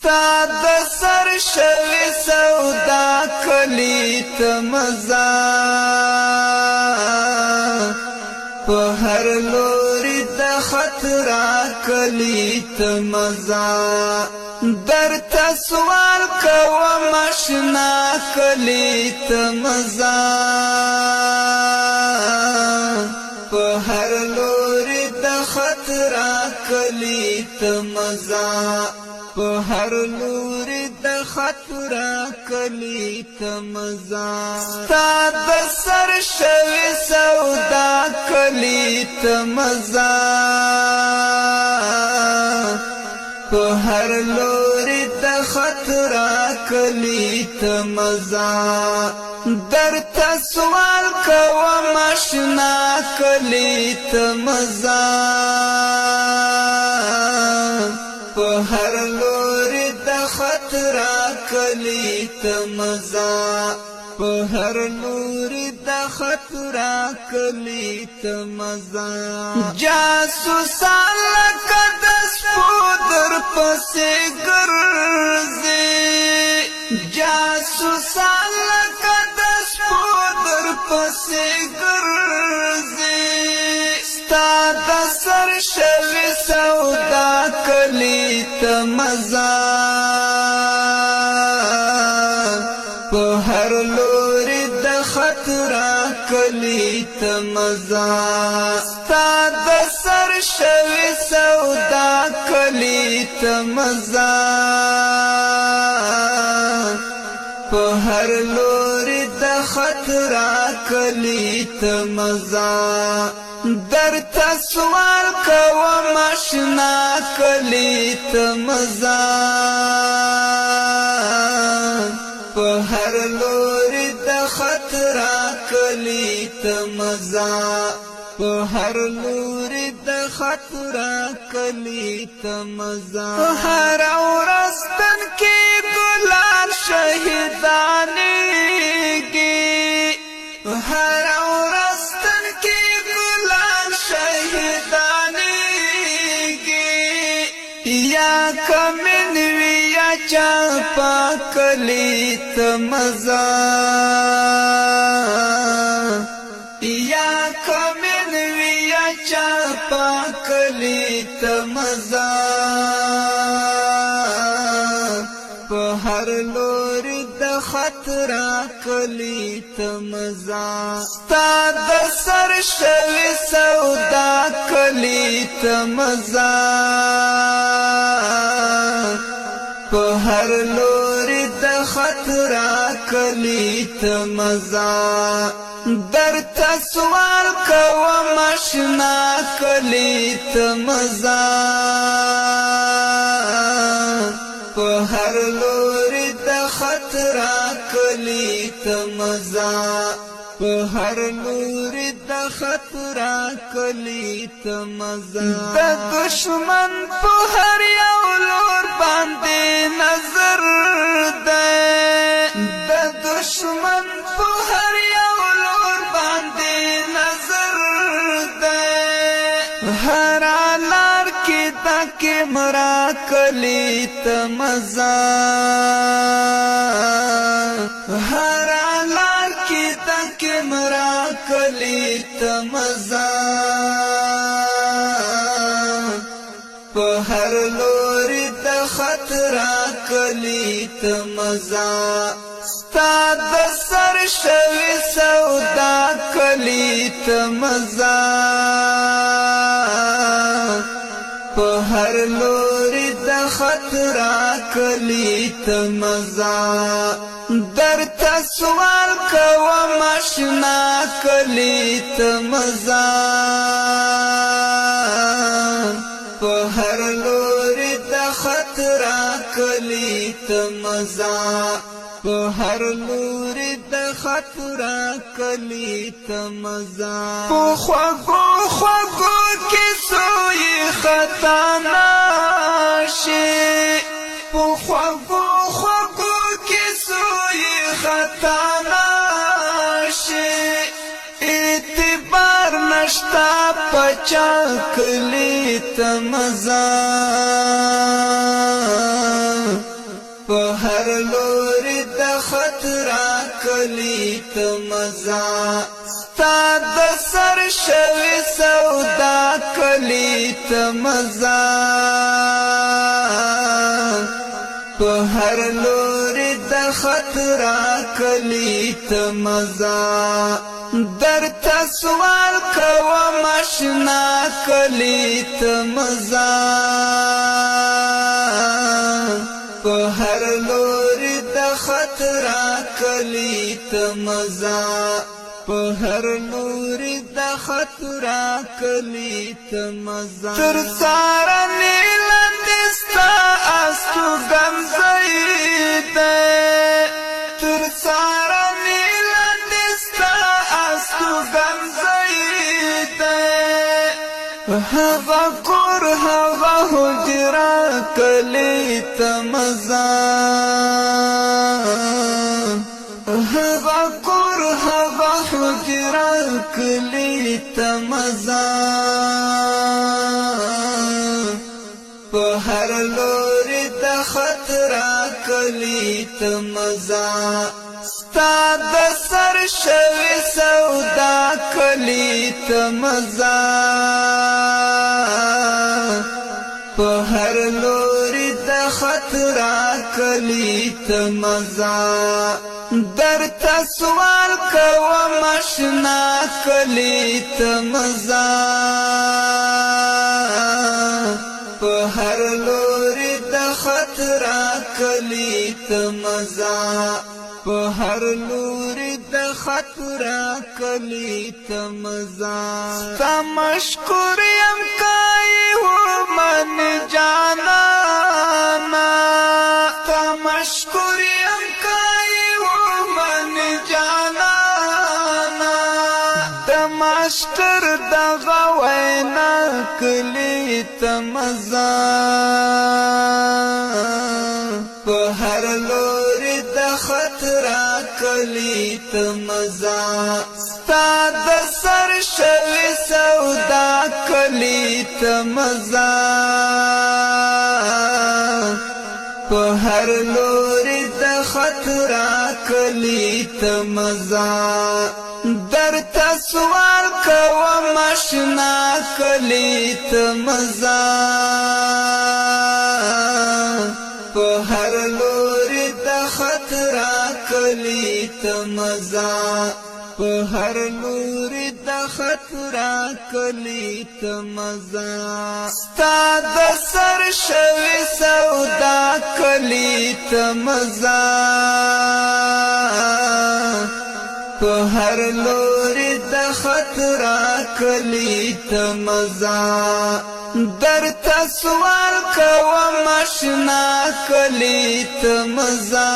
ستا د سر شوی سودا کلی ته مزا په هر لوري د خطر کلی ته مزا درته سوال کوم آشنا کلی ته مزا په هر لوري د خطر کلی ته مزا په هر لوري د خطر کلی ته مزا ستا د سر شوی سودا کلی ته مزا په هر لوري د خطر کلی ته مزا درته سوال کوم آشنا کلی ته مزا په هر لوري د خطر کلی ته مزا په هر لوري د خطر کلی ته مزا جاسوسان لکه د سپو در پسې ګرځي جاسوسان لکه د سپو در پسې ګرځي ستا د سر شوی سودا کلی ته مزا په هر لوري د خطر کلی ته مزا ستا د سر شوی سودا کلی ته مزا په هر لوري د خطر کلی ته مزا درته سوال کوم آشنا کلی ته مزا په هر لوري د خطر کلی ته مزا په هر لوري د خطر کلی ته مزا هر ورځ تن کې ګلان شهیدانېږي هر ورځ تن کې ګلان شهیدانېږي یا کمن وی یا چاپا کلی ته مزا یا کمن وی یا چاپا کلی ته مزا په هر لوري د خطر کلی ته مزا ستا د سر شوی سودا کلی ته مزا په هر لوري د خطر کلی ته مزا درته سوال کوم آشنا کلی ته مزا په هر لوري د خطر کلی ته مزا په هر لوري د خطر کلی ته مزا د دشمن په هر یو لور باندې نظر ده د دشمن په هر یو لور باندې نظر ده هر لار کې د کیمرا کلی ته مزا هر لار کې د کیمرا کلی ته مزا په هر لوري د خطر کلی ته مزا ستا د سر شوی سودا کلی ته مزا په هر لوري د خطر کلی ته مزا درته سوال کوم آشنا کلی ته مزا په هر لوري د خطر کلی ته مزا په هر لوري د خطر کلی ته مزا په خوږو خوږو کې سوی خطا نشي په خوږو خوږو کې سوی خطا نشي اعتبار نشتا پچا کلی ته مزا په هر لوري د خطر کلی ته مزا ستا د سر شوي سودا کلی ته مزا په هر لوري د خطر کلی ته مزا درته سوال کوم آشنا کلی ته مزا په هر لوري د خطر کلی ته مزا په هر لوري د خطر کلی ته مزا تر څارنې لاندې ستا استوګنځی دی تر څارنې لاندې ستا استوګنځی دی هغه کور هغه حجره کلی ته مزا هغه کور هغه حجره کلی ته مزا په هر لوري د خطر کلی ته مزا ستا د سر شوي سودا کلی ته مزا په هر لوري د خطر کلی ته مزا درته سوال کوم آشنا کلی ته مزا په هر لوري د خطر کلی ته مزا په هر لوري د خطر کلی ته مزا ستا مشکور یم کای و من جانانا ستا مشکور یم کای و من جانانا د ماشټر دغه وینا کلی ته مزا په هر لوري د خطر کلی ته مزا ستا د سر شوي سودا کلی ته مزا په هر لوري د خطر کلی ته مزا درته سوال کوم آشنا کلی ته مزا په هر لوري د خطر کلی ته مزا په هر لوري د خطر کلی ته مزا ستا د سر شوي سودا کلی ته مزا په هر لوري د خطر کلی ته مزا درته سوال کوم آشنا کلی ته مزا